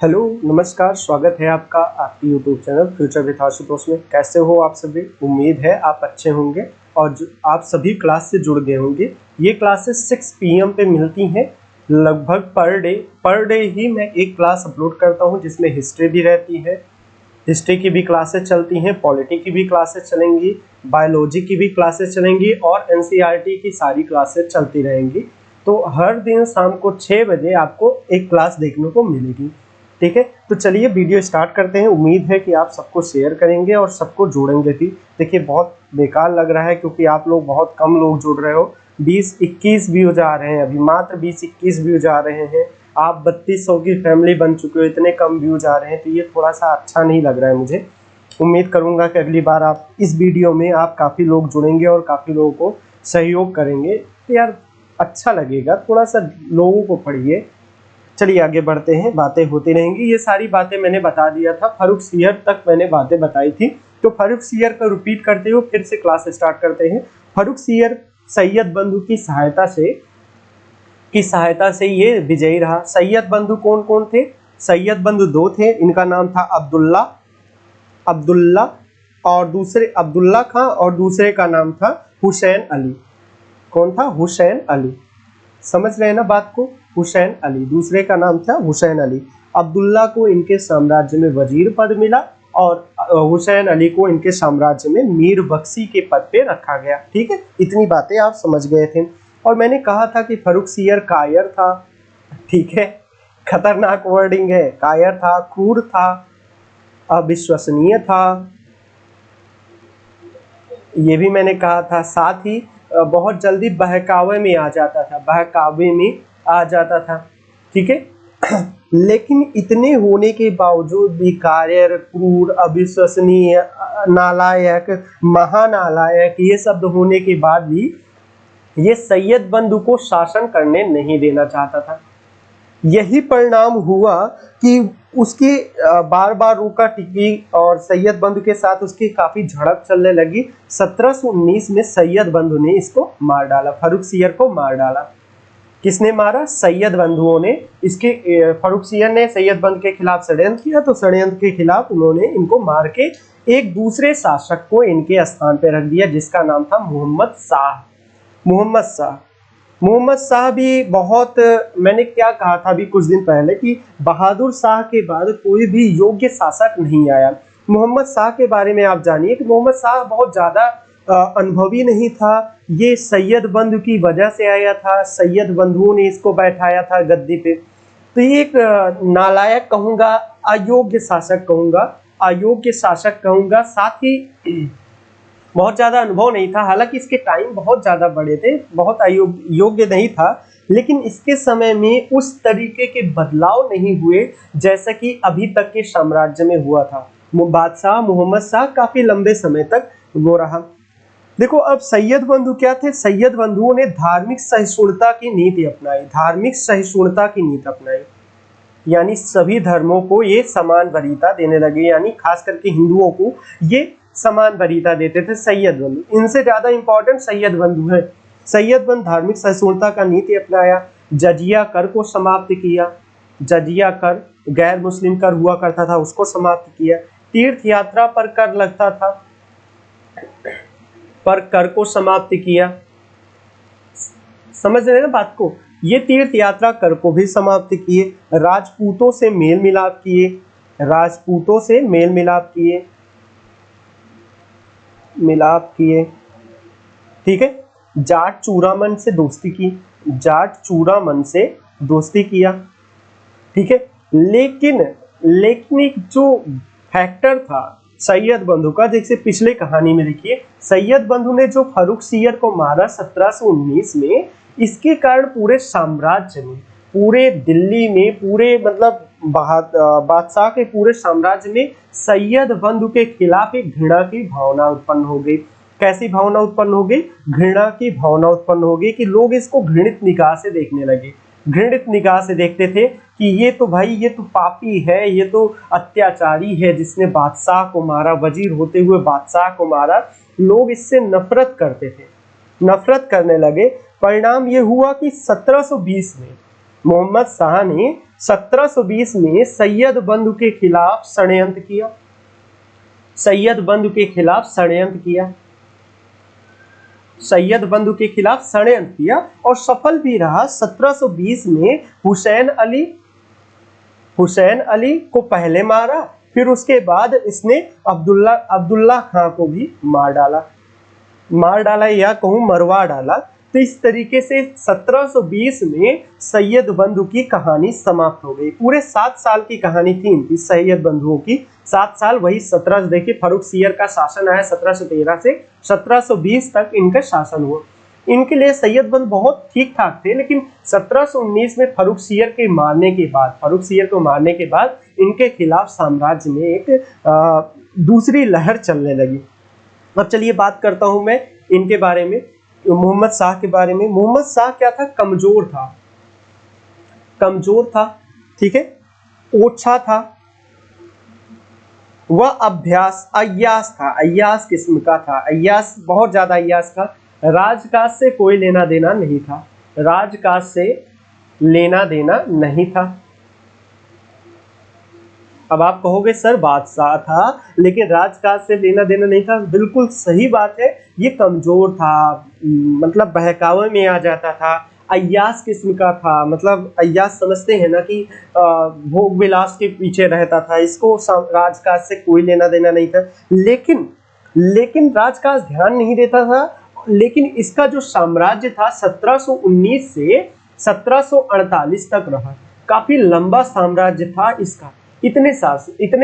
Hello नमस्कार, स्वागत है आपका आपकी YouTube channel future with Ashutosh में। कैसे हो आप सभी? उम्मीद है आप अच्छे होंगे और आप सभी क्लास से जुड़ गए होंगे। ये क्लासेस 6 PM पे मिलती हैं लगभग पर डे ही मैं एक क्लास अपलोड करता हूं, जिसमें हिस्ट्री भी रहती है, हिस्ट्री की भी क्लासेस चलती हैं, पॉलिटी की भी क्लासेस चलेंगी, बायोलॉजी की भी क्लासेस चलेंगी और एनसीईआरटी की सारी क्लासेस चलती रहेंगी। तो हर दिन शाम को 6 बजे आपको एक क्लास देखने को मिलेगी। ठीक है, तो चलिए वीडियो स्टार्ट करते हैं। उम्मीद है कि आप सबको शेयर करेंगे और सबको जोड़ेंगे भी। देखिए बहुत बेकार लग रहा है क्योंकि आप लोग बहुत कम लोग जुड़ रहे हो। 20-21 व्यूज आ रहे हैं, अभी मात्र 20-21 व्यूज आ रहे हैं। आप 3200 की फैमिली बन चुके हो, इतने कम व्यूज आ रहे हैं, तो ये थोड़ा सा अच्छा नहीं लग रहा है मुझे। उम्मीद करूंगा कि अगली बार आप इस वीडियो में आप काफ़ी लोग जुड़ेंगे और काफ़ी लोगों को सहयोग करेंगे, तो यार अच्छा लगेगा। थोड़ा सा लोगों को पढ़िए। चलिए आगे बढ़ते हैं, बातें होती रहेंगी। ये सारी बातें मैंने बता दिया था, फारूक सियर तक मैंने बातें बताई थी, तो फारूक सियर का रिपीट करते हुए फिर से क्लास स्टार्ट करते हैं। फारूक सियर सैयद बंधु की सहायता से ये विजयी रहा। सैयद बंधु कौन कौन थे? सैयद बंधु दो थे, इनका नाम था अब्दुल्ला और दूसरे अब्दुल्ला खां और दूसरे का नाम था हुसैन अली। कौन था? हुसैन अली। समझ रहे हैं ना बात को? हुसैन अली, दूसरे का नाम था हुसैन अली। अब्दुल्ला को इनके साम्राज्य में वजीर पद मिला और हुसैन अली को इनके साम्राज्य में मीर बख्शी के पद पे रखा गया। ठीक है, इतनी बातें आप समझ गए थे। और मैंने कहा था कि फारूक सियर कायर था। ठीक है, खतरनाक वर्डिंग है। कायर था, क्रूर था, अविश्वसनीय था, ये भी मैंने कहा था। साथ ही बहुत जल्दी बहकावे में आ जाता था। ठीक है लेकिन इतने होने के बावजूद भी कायर, क्रूर, अविश्वसनीय, नालायक, महानालायक, ये शब्द होने के बाद भी ये सैयद बंधु को शासन करने नहीं देना चाहता था। यही परिणाम हुआ कि उसकी बार बार रोका टिकी और सैयद बंधु के साथ उसकी काफी झड़प चलने लगी। 1719 में सैयद बंधु ने इसको मार डाला, फारूक सियर को मार डाला। किसने मारा? सैयद बंधुओं ने। इसके फारूक सियर ने सैयद बंधु के खिलाफ षड्यंत्र किया, तो षड्यंत्र के खिलाफ उन्होंने इनको मार के एक दूसरे शासक को इनके स्थान पर रख दिया, जिसका नाम था मोहम्मद शाह भी बहुत, मैंने क्या कहा था अभी कुछ दिन पहले कि बहादुर शाह के बाद कोई भी योग्य शासक नहीं आया। मोहम्मद शाह के बारे में आप जानिए कि मोहम्मद शाह बहुत ज्यादा अनुभवी नहीं था। ये सैयद बंधु की वजह से आया था, सैयद बंधुओं ने इसको बैठाया था गद्दी पे। तो ये एक नालायक कहूंगा, अयोग्य शासक कहूंगा। साथ ही बहुत ज्यादा अनुभव नहीं था, हालांकि इसके टाइम बहुत ज्यादा बड़े थे, बहुत योग्य नहीं था, लेकिन इसके समय में उस तरीके के बदलाव नहीं हुए जैसा कि अभी तक के साम्राज्य में हुआ था। बादशाह मोहम्मद शाह काफी लंबे समय तक वो रहा। देखो अब सैयद बंधु क्या थे? सैयद बंधुओं ने धार्मिक सहिष्णुता की नीति अपनाई, यानी सभी धर्मों को ये समान वरीयता देने लगे, यानी खास करके हिंदुओं को ये समान वरीयता देते थे सैयद बंधु। इनसे ज्यादा इंपॉर्टेंट सैयद बंधु है। सैयद बंधु धार्मिक सहिष्णुता का नीति अपनाया, जजिया कर को समाप्त किया। जजिया कर, गैर मुस्लिम कर हुआ करता था, उसको समाप्त किया। तीर्थ यात्रा पर कर लगता था, पर कर को समाप्त किया। समझ रहे हैं ना बात को? ये तीर्थ यात्रा कर को भी समाप्त किए। राजपूतों से मेल मिलाप किए। ठीक है, जाट चूड़ामन से दोस्ती किया। ठीक है, लेकिन एक जो फैक्टर था सैयद बंधु का, जैसे पिछले कहानी में देखिए, सैयद बंधु ने जो फारूक सियर को मारा 1719 में, इसके कारण पूरे साम्राज्य में, पूरे दिल्ली में, पूरे मतलब बादशाह के पूरे साम्राज्य में सैयद बंधु के खिलाफ एक घृणा की भावना उत्पन्न हो गई। कैसी भावना उत्पन्न हो गई? घृणा की भावना उत्पन्न हो गई कि लोग इसको घृणित निगाह से देखने लगे। घृणित निगाह से देखते थे कि ये तो भाई, ये तो पापी है, ये तो अत्याचारी है जिसने बादशाह को मारा, वजीर होते हुए बादशाह को मारा। लोग इससे नफरत करते थे, नफरत करने लगे। परिणाम ये हुआ कि 1720 में मोहम्मद शाह ने 1720 में सैयद बंधु के खिलाफ षड्यंत्र किया, सैयद बंधु के खिलाफ षड्यंत्र किया, सैयद बंधु के खिलाफ षड्यंत्र किया और सफल भी रहा। 1720 में हुसैन अली को पहले मारा, फिर उसके बाद इसने अब्दुल्ला खां को भी मार डाला या कहूँ मरवा डाला। तो इस तरीके से 1720 में सैयद बंधु की कहानी समाप्त हो गई। पूरे 7 साल की कहानी थी इनकी सैयद बंधुओं की, 7 साल, वही 17 देखिए फारूक सियर का शासन आया 1713 से 1720 तक इनका शासन हुआ। इनके लिए सैयद बंधु बहुत ठीक ठाक थे, लेकिन 1719 में फारूक सियर को मारने के बाद इनके खिलाफ साम्राज्य में एक दूसरी लहर चलने लगी। अब चलिए बात करता हूं मैं इनके बारे में, मोहम्मद शाह के बारे में। मोहम्मद शाह क्या था? कमजोर था, ठीक है, ओछा था, वह अय्यास था, अय्यास किस्म का था, अय्यास, बहुत ज्यादा अय्यास था। राजकाज से कोई लेना देना नहीं था, राजकाज से लेना देना नहीं था। अब आप कहोगे सर बादशाह था लेकिन राजकाज से लेना देना नहीं था, बिल्कुल सही बात है। ये कमजोर था, मतलब बहकावे में आ जाता था, अय्यास किस्म का था, मतलब अय्यास समझते हैं ना कि भोग विलास के पीछे रहता था, इसको राजकाज से कोई लेना देना नहीं था। लेकिन राजकाज ध्यान नहीं देता था। लेकिन इसका जो साम्राज्य था 1719 से 1748 तक रहा, काफी लंबा साम्राज्य था इसका, इतने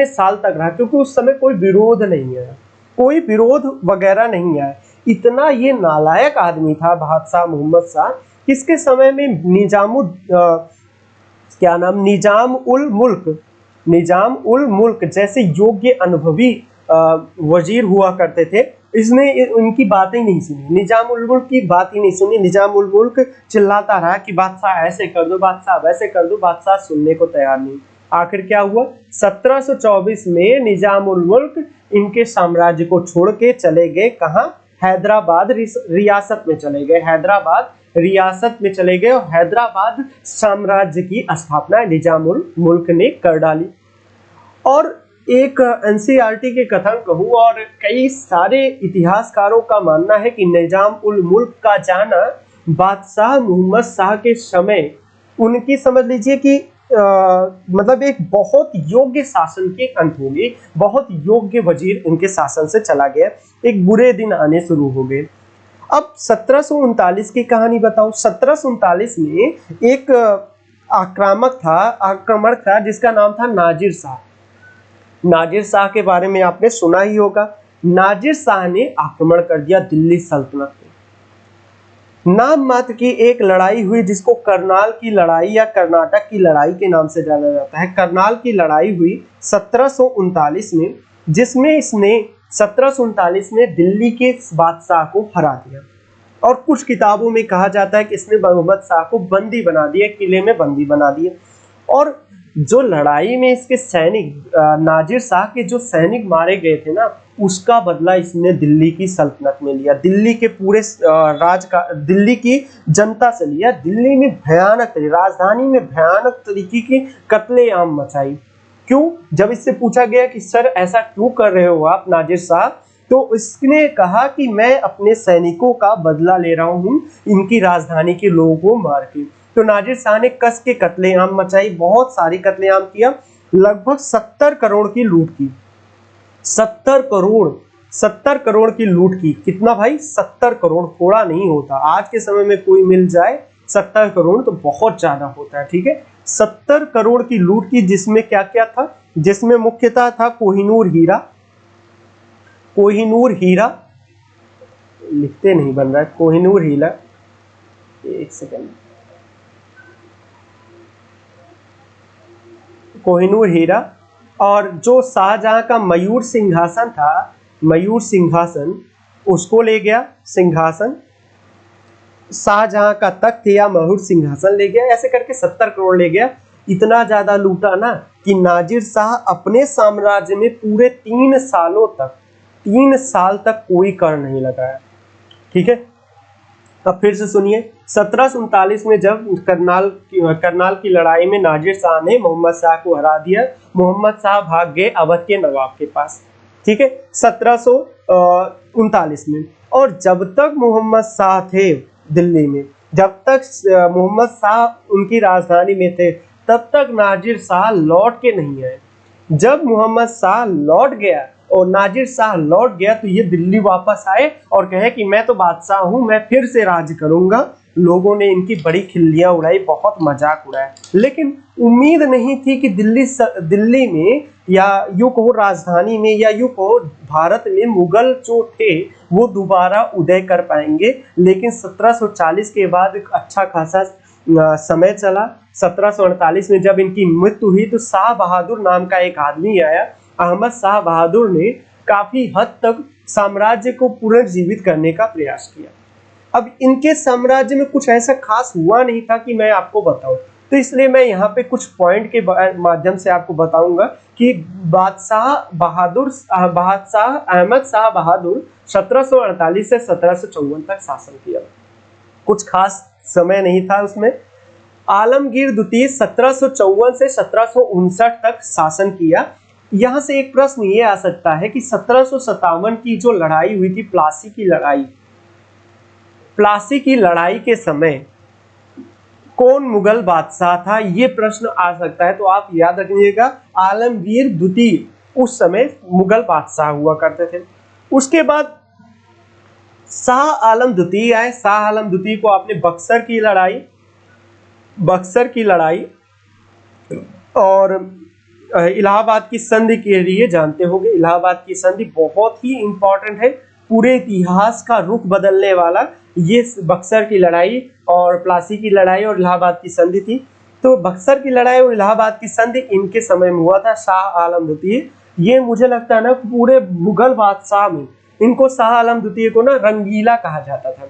साल तक रहा, क्योंकि उस समय कोई विरोध नहीं आया, कोई विरोध वगैरह नहीं आया। इतना ये नालायक आदमी था बादशाह मोहम्मद शाह, किसके समय में निजाम उल मुल्क जैसे योग्य अनुभवी वजीर हुआ करते थे, इसने उनकी बात ही नहीं सुनी, निजाम उल मुल्क की बात ही नहीं सुनी। निजाम उल मुल्क चिल्लाता रहा कि बादशाह ऐसे कर दो, बादशाह वैसे कर दो, बादशाह सुनने को तैयार नहीं। आखिर क्या हुआ? 1724 में निजाम उल मुल्क इनके साम्राज्य को छोड़ के चले गए, कहाँ? हैदराबाद रियासत में चले गए, हैदराबाद रियासत में चले गए और हैदराबाद साम्राज्य की स्थापना निजाम उल मुल्क ने कर डाली। और एक एनसीईआरटी के कथन कहूँ और कई सारे इतिहासकारों का मानना है कि निजाम उल मुल्क का जाना बादशाह मोहम्मद शाह के समय उनकी, समझ लीजिए कि मतलब एक बहुत योग्य शासन के अंत हो गई, बहुत योग्य वजीर इनके शासन से चला गया, एक बुरे दिन आने शुरू हो गए। अब 1739 की कहानी बताऊं। 1739 में एक आक्रमण था जिसका नाम था नाजिर शाह। नाजिर शाह के बारे में आपने सुना ही होगा। नाजिर शाह ने आक्रमण कर दिया दिल्ली सल्तनत पे। नाम मात्र की एक लड़ाई हुई जिसको करनाल की लड़ाई या कर्नाटक की लड़ाई के नाम से जाना जाता है। करनाल की लड़ाई हुई 1739 में, जिसमें इसने 1739 में दिल्ली के बादशाह को हरा दिया। और कुछ किताबों में कहा जाता है कि इसने मोहम्मद शाह को बंदी बना दिया, किले में बंदी बना दिया। और जो लड़ाई में इसके सैनिक, नाजिर शाह के जो सैनिक मारे गए थे ना, उसका बदला इसने दिल्ली की सल्तनत में लिया, दिल्ली के पूरे दिल्ली की जनता से लिया। दिल्ली में राजधानी में भयानक तरीके की कत्लेआम मचाई। क्यों? जब इससे पूछा गया कि सर ऐसा क्यों कर रहे हो आप नाजिर शाह, तो इसने कहा कि मैं अपने सैनिकों का बदला ले रहा हूँ इनकी राजधानी के लोगों को मार के। तो नाजिर शाह ने कस के कत्लेआम मचाई, बहुत सारी कत्लेआम किया, लगभग 70 करोड़ की लूट की। 70 करोड़ की लूट की। कितना भाई? 70 करोड़, थोड़ा नहीं होता। आज के समय में कोई मिल जाए 70 करोड़ तो बहुत ज्यादा होता है, ठीक है। 70 करोड़ की लूट की, जिसमें क्या क्या था? जिसमें मुख्यतः था कोहिनूर हीरा, लिखते नहीं बन रहा है, कोहिनूर हीरा, एक सेकंड, कोहिनूर हीरा। और जो शाहजहां का मयूर सिंहासन था, मयूर सिंहासन उसको ले गया, सिंहासन, शाहजहां का तख्त या मयूर सिंहासन ले गया। ऐसे करके 70 करोड़ ले गया। इतना ज्यादा लूटा ना कि नाजिर शाह अपने साम्राज्य में पूरे 3 साल तक कोई कर नहीं लगाया, ठीक है। अब फिर से सुनिए, 1739 में जब करनाल की लड़ाई में नाजिर शाह ने मोहम्मद शाह को हरा दिया, मोहम्मद शाह भाग गए अवध के नवाब के पास, ठीक है, 1739 में। और जब तक मोहम्मद शाह थे दिल्ली में, जब तक मोहम्मद शाह उनकी राजधानी में थे, तब तक नाजिर शाह लौट के नहीं आए। जब मोहम्मद शाह लौट गया और नाजिर शाह लौट गया तो ये दिल्ली वापस आए और कहे कि मैं तो बादशाह हूं, मैं फिर से राज करूंगा। लोगों ने इनकी बड़ी खिल्लियां उड़ाई, बहुत मजाक उड़ाया, लेकिन उम्मीद नहीं थी कि दिल्ली में या यूं कहो राजधानी में या यूं कहो भारत में मुगल जो थे वो दोबारा उदय कर पाएंगे। लेकिन 1740 के बाद एक अच्छा खासा समय चला। 1748 में जब इनकी मृत्यु हुई तो शाह बहादुर नाम का एक आदमी आया। अहमद शाह बहादुर ने काफी हद तक साम्राज्य को पुनर्जीवित करने का प्रयास किया। अब इनके साम्राज्य में कुछ ऐसा खास हुआ नहीं था कि मैं आपको बताऊं, तो इसलिए मैं यहाँ पे कुछ पॉइंट के माध्यम से आपको बताऊंगा कि बादशाह अहमद शाह बहादुर 1748 से 1754 तक शासन किया। कुछ खास समय नहीं था उसमें। आलमगीर द्वितीय 1754 से 1759 तक शासन किया। यहाँ से एक प्रश्न ये आ सकता है कि 1757 की जो लड़ाई हुई थी, प्लासी की लड़ाई के समय कौन मुगल बादशाह था, ये प्रश्न आ सकता है। तो आप याद रखिएगा, आलमगीर द्वितीय उस समय मुगल बादशाह हुआ करते थे। उसके बाद शाह आलम द्वितीय आए। शाह आलम द्वितीय को आपने बक्सर की लड़ाई और इलाहाबाद की संधि के लिए जानते होंगे। इलाहाबाद की संधि बहुत ही इंपॉर्टेंट है, पूरे इतिहास का रुख बदलने वाला ये बक्सर की लड़ाई और प्लासी की लड़ाई और इलाहाबाद की संधि थी। तो बक्सर की लड़ाई और इलाहाबाद की संधि इनके समय में हुआ था। शाह आलम द्वितीय, ये मुझे लगता है ना पूरे मुगल बादशाह में इनको शाह आलम द्वितीय को ना रंगीला कहा जाता था।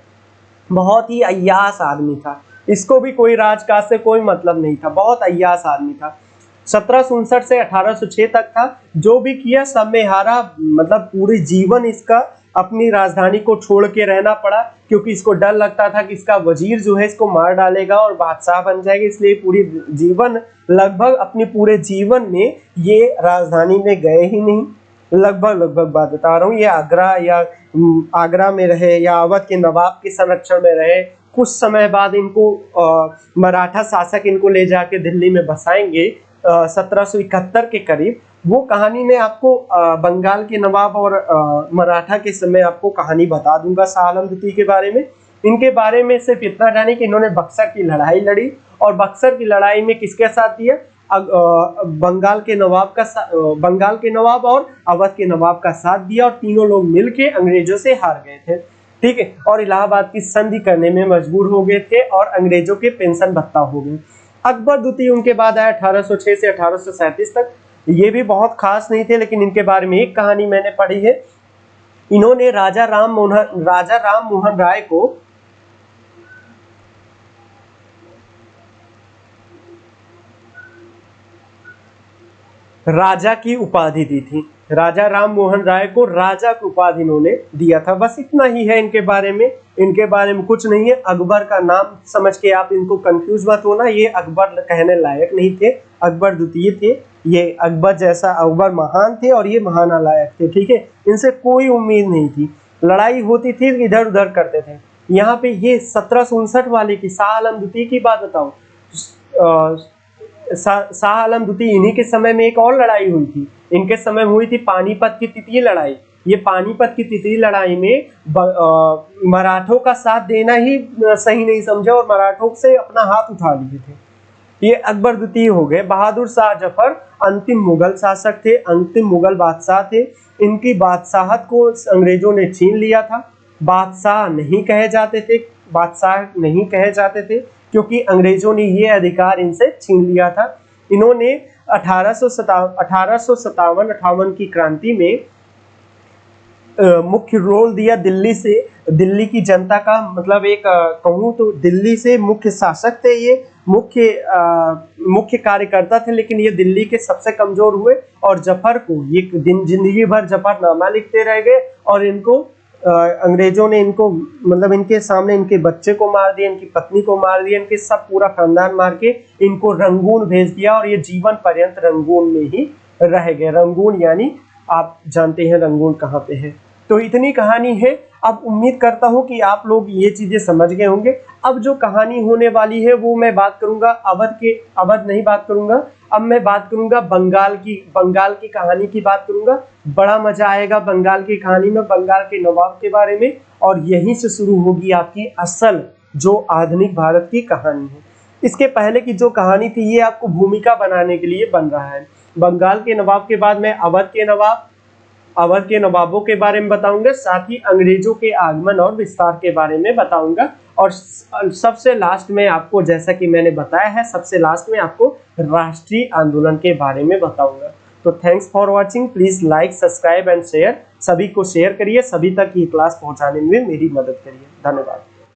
बहुत ही अय्याश आदमी था, इसको भी कोई राजकाज से कोई मतलब नहीं था, बहुत अय्याश आदमी था। 1759 से 1806 तक था, जो भी किया सब में हारा। मतलब पूरे जीवन इसका अपनी राजधानी को छोड़ के रहना पड़ा, क्योंकि इसको डर लगता था कि इसका वजीर जो है इसको मार डालेगा और बादशाह बन जाएगा। इसलिए पूरी जीवन, लगभग अपने पूरे जीवन में ये राजधानी में गए ही नहीं। लगभग बात बता रहा हूँ, ये आगरा में रहे या अवध के नवाब के संरक्षण में रहे। कुछ समय बाद इनको मराठा शासक इनको ले जाके दिल्ली में बसाएंगे 1771 के करीब। वो कहानी में आपको बंगाल के नवाब और मराठा के समय आपको कहानी बता दूंगा शाह आलम द्वितीय के बारे में। इनके बारे में सिर्फ इतना जाने कि इन्होंने बक्सर की लड़ाई लड़ी और बक्सर की लड़ाई में किसके साथ दिया, बंगाल के नवाब और अवध के नवाब का साथ दिया और तीनों लोग मिलके अंग्रेजों से हार गए थे, ठीक है। और इलाहाबाद की संधि करने में मजबूर हो गए थे और अंग्रेजों के पेंशन भत्ता हो गए। अकबर द्वितीय उनके बाद आया 1806 से 1837 तक। ये भी बहुत खास नहीं थे, लेकिन इनके बारे में एक कहानी मैंने पढ़ी है। इन्होंने राजा राम मोहन राय को राजा की उपाधि दी थी। राजा राम मोहन राय को राजा की उपाधि इन्होंने दिया था। बस इतना ही है इनके बारे में कुछ नहीं है। अकबर का नाम समझ के आप इनको कंफ्यूज मत होना, ये अकबर कहने लायक नहीं थे, अकबर द्वितीय थे। ये अकबर महान थे और ये महानालायक थे, ठीक है। इनसे कोई उम्मीद नहीं थी, लड़ाई होती थी इधर उधर करते थे। यहाँ पे ये 1759 वाले की शाह आलम द्वितीय की बात बताऊं, शाह आलम द्वितीय इन्हीं के समय में एक और लड़ाई हुई थी। इनके समय हुई थी पानीपत की तृतीय लड़ाई। ये पानीपत की तृतीय लड़ाई में मराठों का साथ देना ही सही नहीं समझा और मराठों से अपना हाथ उठा लिए थे। ये अकबर द्वितीय हो गए। बहादुर शाह जफर अंतिम मुगल शासक थे, अंतिम मुगल बादशाह थे। इनकी बादशाहत को अंग्रेजों ने छीन लिया था। बादशाह नहीं कहे जाते थे क्योंकि अंग्रेजों ने ये अधिकार इनसे छीन लिया था। इन्होंने 1857-58 की क्रांति में मुख्य रोल दिया। दिल्ली की जनता का मतलब एक कहूँ तो दिल्ली से मुख्य शासक थे, ये मुख्य कार्यकर्ता थे, लेकिन ये दिल्ली के सबसे कमजोर हुए और जफर को ये जिंदगी भर जफरनामा लिखते रह गए और इनको अंग्रेजों ने इनको मतलब इनके सामने इनके बच्चे को मार दिया, इनकी पत्नी को मार दिया, इनके सब पूरा खानदान मार के इनको रंगून भेज दिया और ये जीवन पर्यंत रंगून में ही रह गए। रंगून यानी आप जानते हैं रंगून कहाँ पे है। तो इतनी कहानी है। अब उम्मीद करता हूँ कि आप लोग ये चीजें समझ गए होंगे। अब जो कहानी होने वाली है वो मैं बात करूंगा अवध नहीं बात करूंगा, अब मैं बात करूंगा बंगाल की कहानी की बात करूंगा। बड़ा मजा आएगा बंगाल की कहानी में, बंगाल के नवाब के बारे में, और यहीं से शुरू होगी आपकी असल जो आधुनिक भारत की कहानी है। इसके पहले की जो कहानी थी ये आपको भूमिका बनाने के लिए बन रहा है। बंगाल के नवाब के बाद मैं अवध के नवाबों के बारे में बताऊंगा, साथ ही अंग्रेजों के आगमन और विस्तार के बारे में बताऊंगा, और सबसे लास्ट में आपको, जैसा कि मैंने बताया है, सबसे लास्ट में आपको राष्ट्रीय आंदोलन के बारे में बताऊंगा। तो thanks for watching. Please like, subscribe and share. सभी को शेयर करिए, सभी तक ये क्लास पहुंचाने में मेरी मदद करिए। धन्यवाद।